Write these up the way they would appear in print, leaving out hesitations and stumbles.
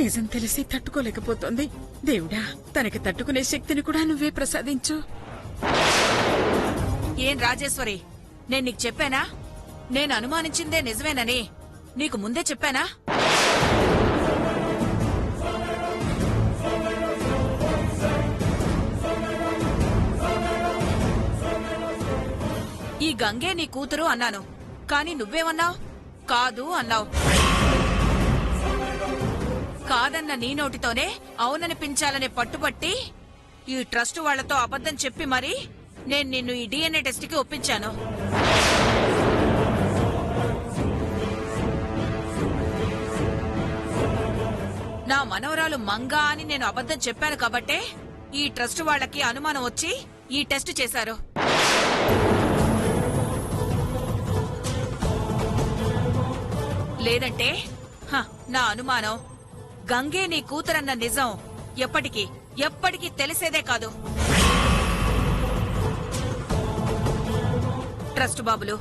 నిజం తెలిసి తట్టుకోలేకపోతోంది. దేవుడా, తనకి తట్టుకునే శక్తిని కూడా నువ్వే ప్రసాదించు. ఏం రాజేశ్వరి, నేను నీకు చెప్పానా? నేను అనుమానించిందే నిజమేనని నీకు ముందే చెప్పానా? ఈ గంగే నీ కూతురు అన్నాను, కాని నువ్వేమన్నావు? కాదు అన్నావు. కాదన్న నీ నోటితోనే అవుననిపించాలనే పట్టుబట్టి ఈ ట్రస్ట్ వాళ్లతో అబద్ధం చెప్పి మరీ నేను నిన్ను ఈ DNA టెస్ట్ కి ఒప్పించాను. నా మనవరాలు మంగా అని నేను అబద్ధం చెప్పాను కాబట్టే ఈ ట్రస్ట్ వాళ్లకి అనుమానం వచ్చి ఈ టెస్ట్ చేశారు. లేదంటే నా అనుమానం గంగే నీ కూతురన్న నిజం ఎప్పటికీ తెలిసేదే కాదు. ట్రస్ట్ బాబులు,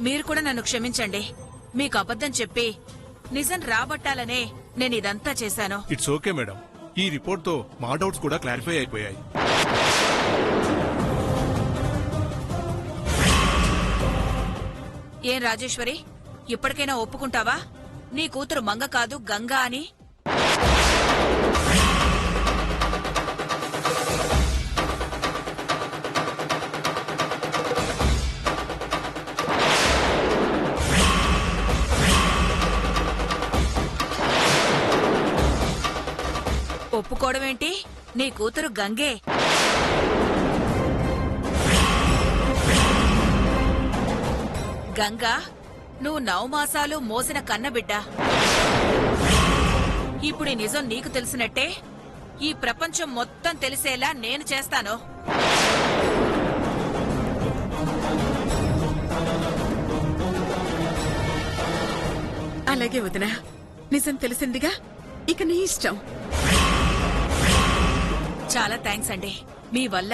మీరు కూడా నన్ను క్షమించండి. మీకు అబద్ధం చెప్పి నిజం రాబట్టాలనే నేను ఇదంతా చేశాను. It's okay madam. ఈ రిపోర్ట్ తో మా డౌట్స్ కూడా క్లారిఫై అయిపోయాయి. ఏం రాజేశ్వరి, ఇప్పటికైనా ఒప్పుకుంటావా నీ కూతురు మంగ కాదు గంగా అని? ఒప్పుకోవడమేంటి? నీ కూతురు గంగే. గంగా, నువ్వు 9 మాసాలు మోసిన కన్నబిడ్డ. ఇప్పుడు ఈ నిజం నీకు తెలిసినట్టే ఈ ప్రపంచం మొత్తం తెలిసేలా నేను చేస్తాను. అలాగే వదినా, నిజం తెలిసిందిగా, ఇక నీ ఇష్టం. చాలా థ్యాంక్స్ అండి. మీ వల్ల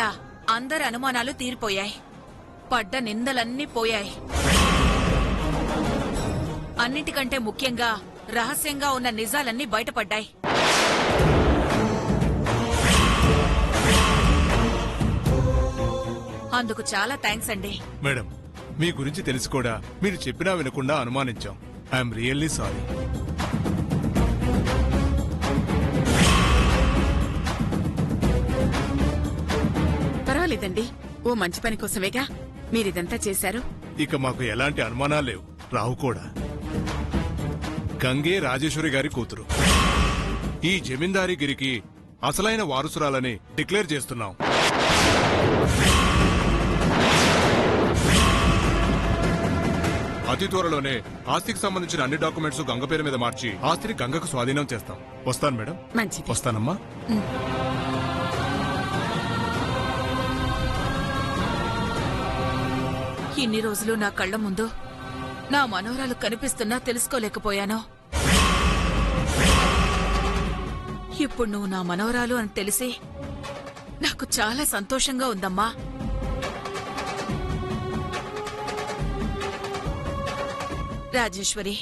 అందరి అనుమానాలు తీరిపోయాయి, పడ్డ నిందలన్నీ పోయాయి. అన్నిటికంటే ముఖ్యంగా రహస్యంగా ఉన్న నిజాలన్నీ బయటపడ్డాయి. అందుకు చాలా థ్యాంక్స్ అండి. మేడం, మీ గురించి తెలిసి కూడా మీరు చెప్పినా వినకుండా అనుమానించాం. I'm really sorry. పర్వాలేదండి, ఓ మంచి పని కోసమేగా మీరిదంతా చేశారు. ఇక మాకు ఎలాంటి అనుమానాలు లేవు, రావు కూడా. గంగే రాజేశ్వరి గారి కూతురు. ఈ జమీందారీ గిరికి అసలైన వారసురాలని డిక్లేర్ చేస్తున్నాం. అతి త్వరలోనే ఆస్తికి సంబంధించిన అన్ని డాక్యుమెంట్స్ గంగ పేరు మీద మార్చి ఆస్తిని గంగకు స్వాధీనం చేస్తాం. వస్తాను మేడం. మంచిది. వస్తానమ్మా. ఇన్ని రోజులు నా కళ్ల ముందు నా మనోరాలు కనిపిస్తున్నా తెలుసుకోలేకపోయాను. ఇప్పుడు నువ్వు నా మనోరాలు అని తెలిసి నాకు చాలా సంతోషంగా ఉందమ్మా. రాజేశ్వరి,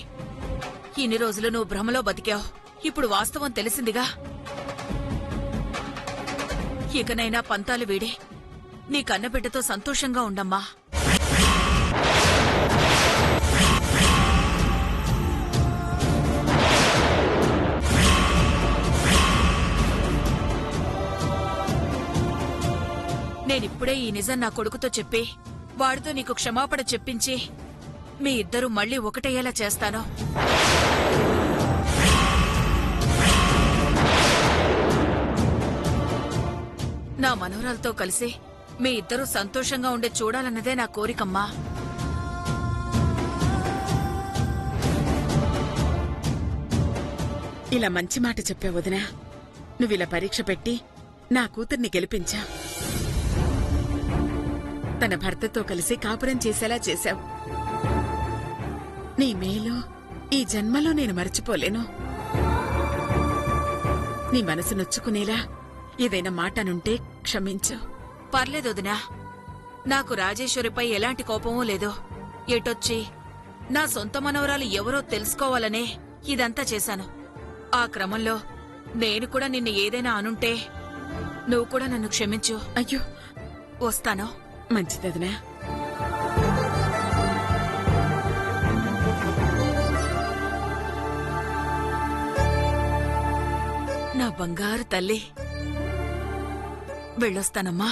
ఇన్ని రోజులు నువ్వు భ్రమలో బతికావు. ఇప్పుడు వాస్తవం తెలిసిందిగా. ఇకనైనా పంతాలు వీడి నీ కన్నబిడ్డతో సంతోషంగా ఉండమ్మా. నేనిప్పుడే ఈ నిజం నా కొడుకుతో చెప్పి వాడితో నీకు క్షమాపణ చెప్పించి మీ ఇద్దరూ మళ్లీ ఒకటయ్యేలా చేస్తాను. నా మనోరాలతో కలిసి మీ ఇద్దరూ సంతోషంగా ఉండే చూడాలన్నదే నా కోరికమ్మా. ఇలా మంచి మాట చెప్పావు వదినా. నువ్విలా పరీక్ష పెట్టి నా కూతుర్ని గెలిపించావు. తన భర్తతో కలిసి కాపురం చేసేలా చేశావు. నీ మేలు ఈ జన్మలో నేను మర్చిపోలేను. నీ మనసు నొచ్చుకునేలా ఏదైనా మాటనుంటే క్షమించు. పర్లేదు వదినా, నాకు రాజేశ్వరిపై ఎలాంటి కోపమూ లేదు. ఎటొచ్చి నా సొంత మనవరాలు ఎవరో తెలుసుకోవాలనే ఇదంతా చేశాను. ఆ క్రమంలో నేను కూడా నిన్ను ఏదైనా అనుంటే నువ్వు కూడా నన్ను క్షమించు. అయ్యో, వస్తాను. మంచిదదినా. నా బంగారు తల్లి, వెళ్ళొస్తానమ్మా.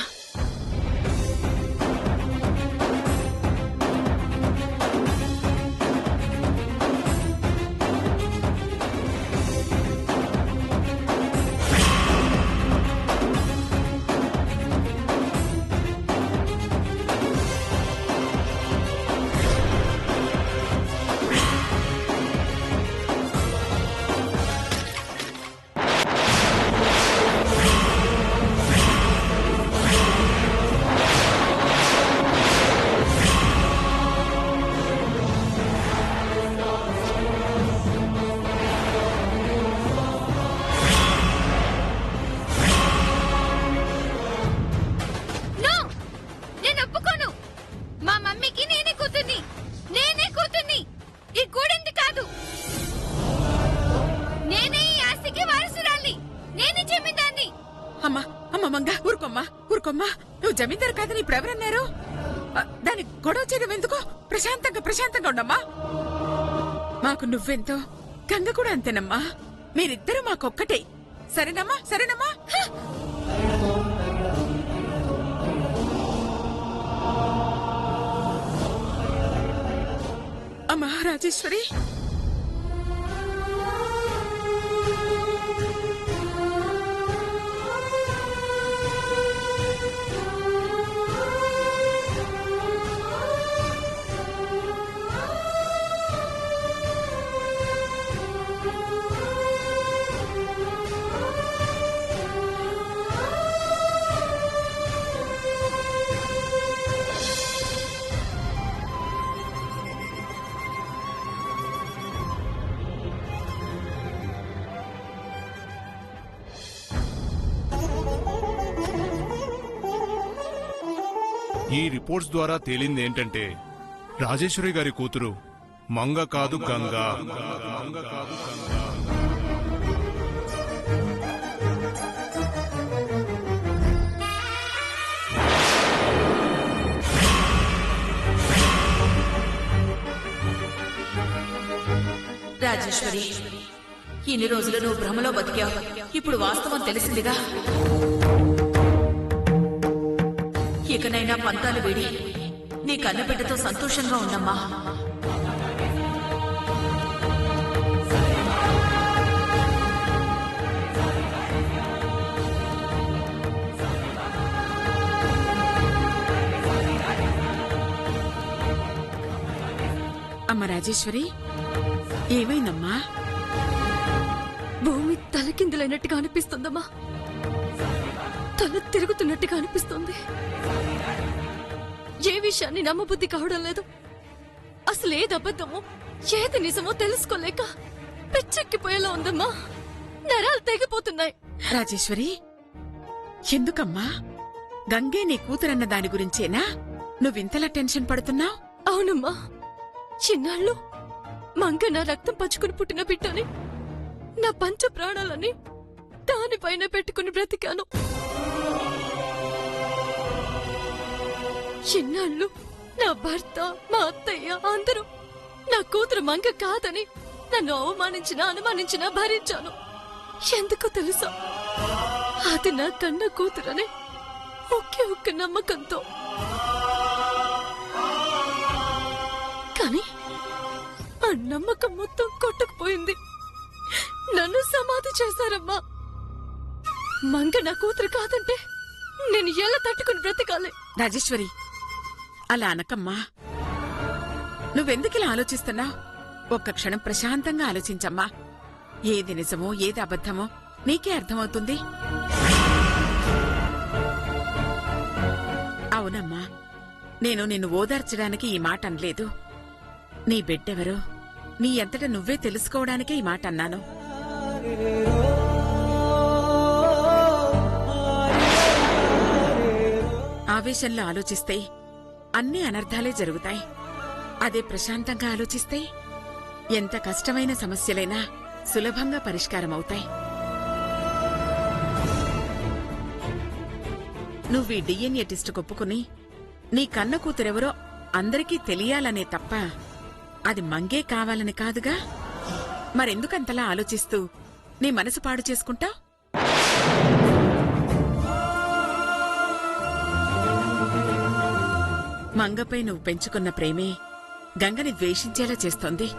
నువ్వు జమీందారు కాదని ఇప్పుడెవరన్నారు? దానికి గొడవ చేయడం ఎందుకు? ప్రశాంతంగా ఉండమ్మా. మాకు నువ్వెంతో, గంగ కూడా అంతేనమ్మా. మీరిద్దరూ మాకొక్కటే. సరేనమ్మా? అమ్మా రాజేశ్వరి, ఈ రిపోర్ట్స్ ద్వారా తేలింది ఏంటంటే రాజేశ్వరి గారి కూతురు మంగ కాదు గంగా. రాజేశ్వరి, ఇన్ని రోజులు నువ్వు భ్రమలో బతికావు. ఇప్పుడు వాస్తవం తెలిసిందిగా. ఇకనైనా పంతాలు వీడి నీ కన్నబిడ్డతో సంతోషంగా ఉండమ్మా. అమ్మ రాజేశ్వరి, ఏమైందమ్మా? భూమి తలకిందులైనట్టుగా అనిపిస్తుందమ్మా. తల తిరుగుతున్నట్టుగా అనిపిస్తుంది. ఏ విషయాన్ని నమ్మబుద్ధి కావడం లేదు. అసలు ఏది అబద్ధమో ఏది నిజమో తెలుసుకోలేక పిచ్చెక్కిపోయేలా ఉందమ్మా. నరాలు తెగిపోతున్నాయి. రాజేశ్వరి, ఎందుకమ్మా? గంగే నీ కూతురన్న దాని గురించేనా నువ్వింతలా టెన్షన్ పడుతున్నావు? అవునమ్మా, చిన్నాళ్ళు మంగ నా రక్తం పంచుకుని పుట్టిన బిడ్డని, నా పంచ ప్రాణాలని దానిపైన పెట్టుకుని బ్రతికాను. చిన్నాళ్ళు నా భర్త, మా అత్తయ్య అందరూ నా కూతురు మంగ కాదని నన్ను అనుమానించినా భరించాను. ఎందుకో తెలుసా? అది నా కన్న కూతురని ఒకే ఒక్క నమ్మకంతో. కానీ ఆ నమ్మకం మొత్తం కొట్టుకుపోయింది. నన్ను సమాధి చేశారమ్మా. మంగ నా కూతురు కాదంటే నేను ఎలా తట్టుకుని బ్రతకాలి? రాజేశ్వరి, అలా అనకమ్మా. నువ్వెందుకిలా ఆలోచిస్తున్నావు? ఒక్క క్షణం ప్రశాంతంగా ఆలోచించమ్మా. ఏది నిజమో ఏది అబద్ధమో నీకే అర్థమవుతుంది. అవునమ్మా, నేను నిన్ను ఓదార్చడానికి ఈ మాట అనలేదు. నీ బిడ్డెవరో నీ అంతట నువ్వే తెలుసుకోవడానికే ఈ మాట అన్నాను. ఆవేశంలో ఆలోచిస్తే అన్ని అనర్థాలే జరుగుతాయి. అదే ప్రశాంతంగా ఆలోచిస్తే ఎంత కష్టమైన సమస్యలైనా సులభంగా పరిష్కారమవుతాయి. నువ్వు ఈ డిఎన్ఏ టెస్ట్ కొప్పుకుని నీ కన్న కూతురెవరో అందరికీ తెలియాలనే తప్ప అది మంగే కావాలని కాదుగా. మరెందుకంతలా ఆలోచిస్తూ నీ మనసు పాడు చేసుకుంటావ్? మంగపై నువ్వు పెంచుకున్న ప్రేమే గంగని ద్వేషించేలా చేస్తోంది.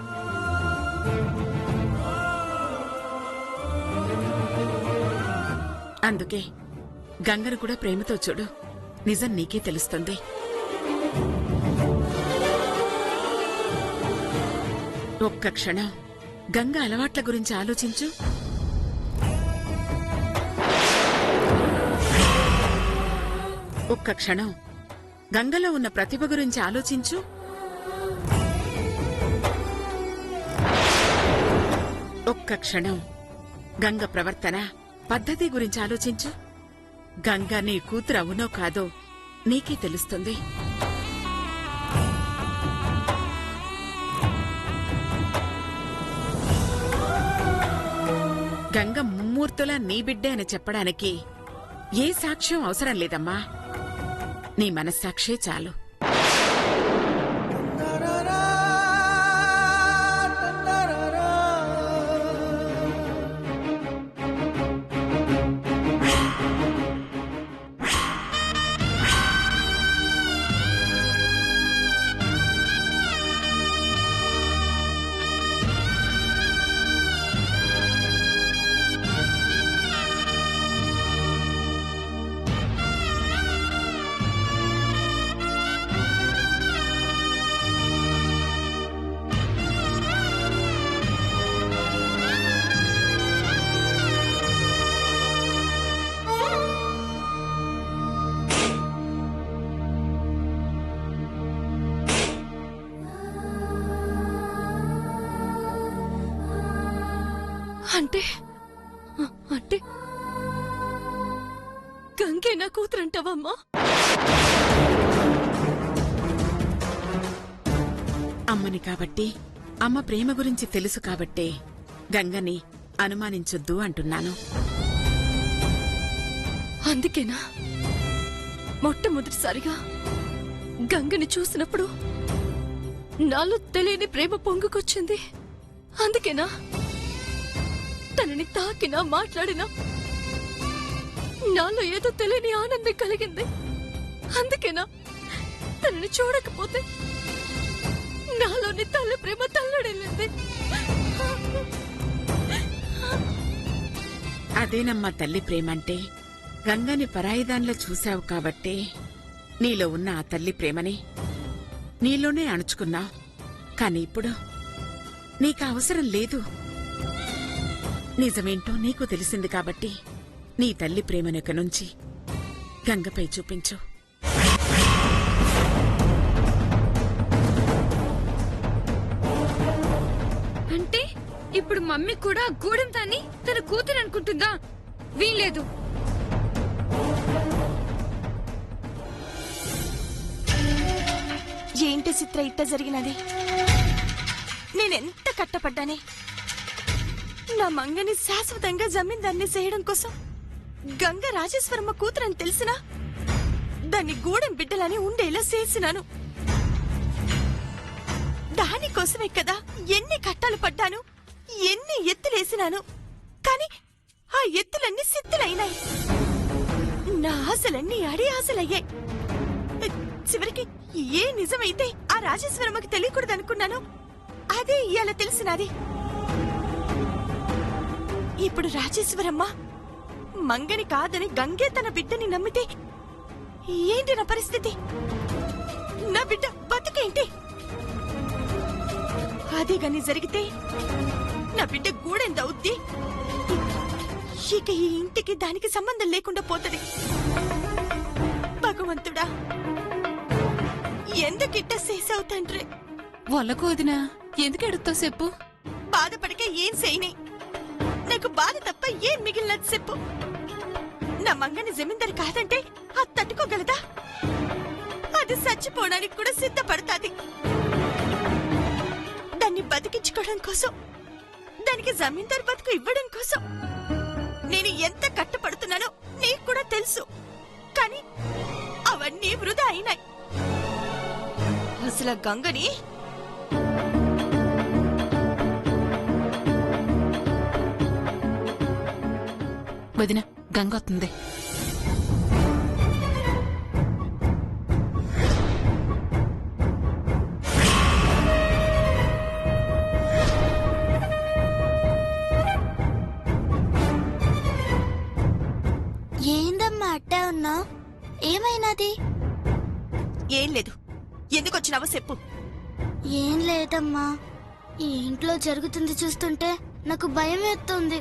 అందుకే గంగను కూడా ప్రేమతో చూడు, నిజం నీకే తెలుస్తుంది. ఒక్క క్షణం గంగ అలవాట్ల గురించి ఆలోచించు. ఒక్క క్షణం గంగలో ఉన్న ప్రతిభ గురించి ఆలోచించు. ఒక్క క్షణం గంగ ప్రవర్తన పద్ధతి గురించి ఆలోచించు. గంగ నీ కూతురు అవునో కాదో నీకే తెలుస్తుంది. గంగ ముమ్మూర్తులా నీ బిడ్డే అని చెప్పడానికి ఏ సాక్ష్యం అవసరం లేదమ్మా. నీ మనస్సాక్షే చాలు. అంటే అంటే గంగే నా కూతురంటావమ్మా? అమ్మని కాబట్టి, అమ్మ ప్రేమ గురించి తెలుసు కాబట్టే గంగని అనుమానించొద్దు అంటున్నాను. అందుకేనా మొట్టమొదటిసారిగా గంగని చూసినప్పుడు నాలో తెలియని ప్రేమ పొంగుకొచ్చింది? అందుకేనా తనని తాకినా మాట్లాడినా నాలో ఏదో తెలియని ఆనందం కలిగింది? అందుకేనా తనని చూడకపోతే నాలోని తల్లి ప్రేమ తల్లడిల్లింది? అదేనమ్మా తల్లి ప్రేమంటే. గంగని పరాయిదాన్లో చూశావు కాబట్టే నీలో ఉన్న ఆ తల్లి ప్రేమని నీలోనే అణుచుకున్నావు. కాని ఇప్పుడు నీకు అవసరం లేదు. నిజమేంటో నీకు తెలిసింది కాబట్టి నీ తల్లి ప్రేమనొక నుంచి గంగపై చూపించు. అంటే ఇప్పుడు మమ్మీ కూడా గూడెం తాని తన కూతురు అనుకుంటుందా? వీల్లేదు. ఏంటి చిత్ర ఇట్ట జరిగినది? నేనెంత కట్టపడ్డానే నా మంగని శాశ్వతంగా జమీందాన్ని చేయడం కోసం. గంగ రాజేశ్వరమ్మ కూతురని తెలిసినా దాన్ని గూడెం బిడ్డలని ఉండేలా చేసినాను. దానికోసమే కదా ఎన్ని కట్టాలు పడ్డాను, ఎన్ని ఎత్తులేసినాను. కాని ఆ ఎత్తులన్నీ సిద్ధులైనాయి. నా ఆశలన్నీ అడి ఆశలయ్యాయి. చివరికి ఏ నిజమైతే ఆ రాజేశ్వరమ్మకి తెలియకూడదనుకున్నాను, అదే ఇయాల తెలిసినది. ఇప్పుడు రాజేశ్వరమ్మ మంగని కాదని గంగే తన బిడ్డని నమ్మితే ఏంటి నా పరిస్థితి? నా బిడ్డ బతుకేంటి? అదే గాని జరిగితే నా బిడ్డ గూడెందవుద్ది. ఇక ఈ ఇంటికి దానికి సంబంధం లేకుండా పోతది. భగవంతుడా, ఎందుకిట్ట చేసావు తండ్రి? వాళ్ళకు వదినా ఎందుకు ఎడుతావు చెప్పు? బాధపడికే ఏం చేయని, నాకు బాధ తప్ప ఏం మిగిలినది చెప్పు. నా మంగని జమీందారు కాదంటే అది తట్టుకోగలదా? అది చచ్చిపోవడానికి కూడా సిద్ధపడతాది. దాన్ని బతికించుకోవడం కోసం, దానికి జమీందారు బతుకు ఇవ్వడం కోసం నేను ఎంత కట్టపడుతున్నానో నీకు కూడా తెలుసు. కానీ అవన్నీ వృధా అయినాయి. అసలు గంగని వదిన గంగ వస్తుంది. ఏందమ్మా అట్టా ఉన్నా? ఏమైనాది? ఏం లేదు. ఎందుకొచ్చినావో చెప్పు. ఏం లేదమ్మా, ఈ ఇంట్లో జరుగుతుంది చూస్తుంటే నాకు భయం వేస్తుంది.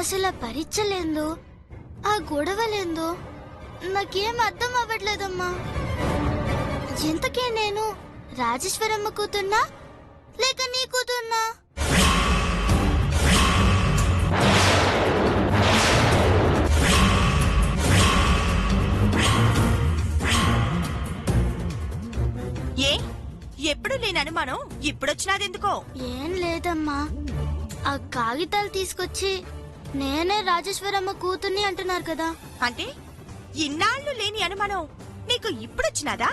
అసలు ఆ పరీక్షలేందో, ఆ గొడవలేందో నాకేం అర్థం అవ్వట్లేదమ్మా. ఇంతకే నేను రాజేశ్వరమ్మ కూతున్నా లేక నీ కూతున్నా? ఏ ఎప్పుడు లేని అనుమానం ఇప్పుడొచ్చినాదెందుకో? ఏం లేదమ్మా, ఆ కాగితాలు తీసుకొచ్చి నేనే రాజేశ్వరమ్మ కూతుర్ని అంటున్నారు కదా. అంటే ఇన్నాళ్ళు లేని అనుమానం నీకు ఇప్పుడొచ్చినాదా?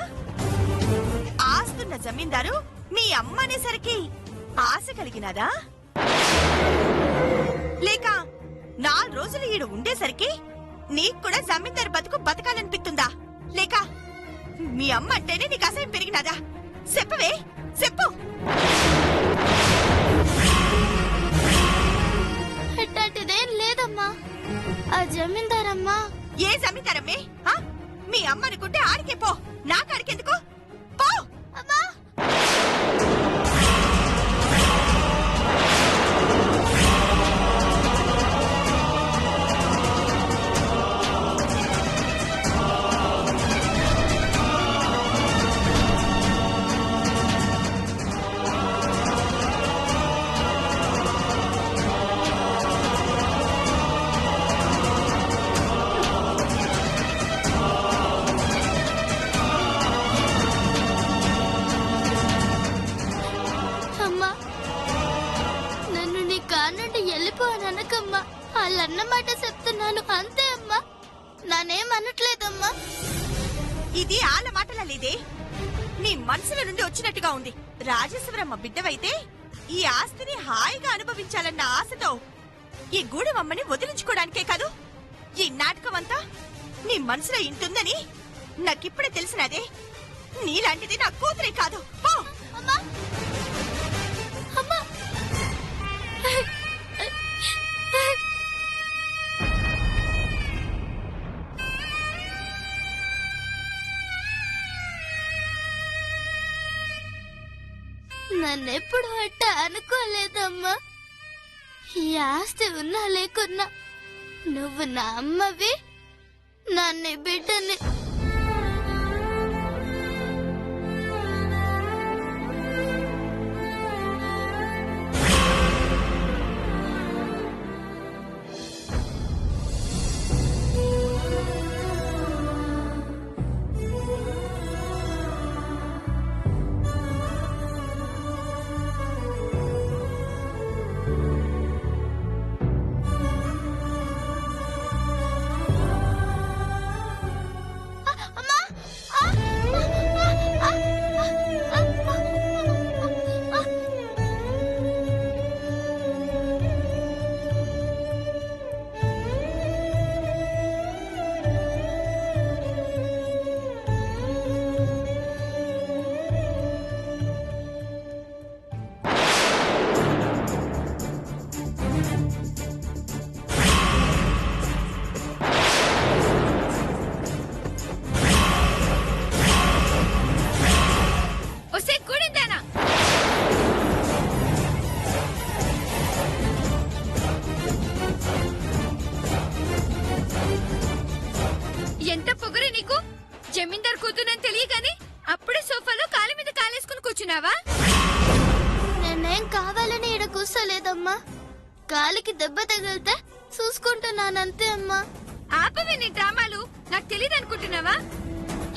ఆస్తున్న జమీందారు మీ అమ్మ అనేసరికి ఆశ కలిగినాదా? లేక 4 రోజులు ఈడు ఉండేసరికి నీకు కూడా జమీందారు బతకాలనిపిస్తుందా? లేక మీ అమ్మ అంటేనే నీకు అసహ్యం పెరిగినాదా? చెప్పవే, చెప్పు. అట్లాంటిదేం లేదమ్మా. ఆ జమీందారమ్మా. ఏ జమీందారమ్మే? మీ అమ్మ అనుకుంటే ఆడికే పో, నాకాడికెందుకు? పో. అమ్మా, అమ్మా, నన్ను నీ కానుండి వెళ్ళిపోనకమ్మా. వాళ్ళన్నమాట చెప్తున్నాను అంతే అమ్మా, నానేమనట్లేదమ్మా. ఇది ఆళ్ళ మాటలా లేదే, నీ మనసుల నుండి వచ్చినట్టుగా ఉంది. రాజేశ్వరమ్మ బిడ్డవైతే ఈ ఆస్తిని హాయిగా అనుభవించాలన్న ఆశతో ఈ గూడెమమ్మని వదిలించుకోవడానికే కాదు ఈ నాటకం అంతా. నీ మనసులో ఇంటుందని నాకిప్పుడే తెలిసినదే. నీలాంటిది నా కూతురే కాదు. పో. అమ్మా, అమ్మా. నన్నెప్పుడు అట్ట అనుకోలేదమ్మా. ఈ ఆస్తి ఉన్నా లేకున్నా నువ్వు నా అమ్మవి, నన్ను బిడ్డని. ఎంత పొగరే నీకు? జమీందార్ కూతురని తెలియగానే అప్పుడే సోఫాలో కాలు మీద కాలేసుకుని కూర్చున్నావా? నేనేం కావాలని ఈడ కూర్చోలేదమ్మా. కాలికి దెబ్బ తగిలితే చూసుకుంటున్నానంతే అమ్మా. ఆపవే నీ డ్రామాలు. నాకు తెలియదు అనుకుంటున్నావా?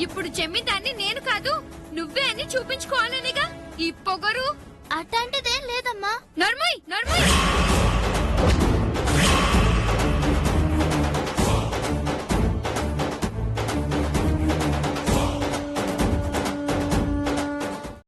ఇప్పుడు జమీందార్ని నేను కాదు నువ్వే అని చూపించుకోవాలనిగా ఈ పొగరు. అట్లాంటిదేం లేదమ్మా. నర్మయ్ నర్మయ్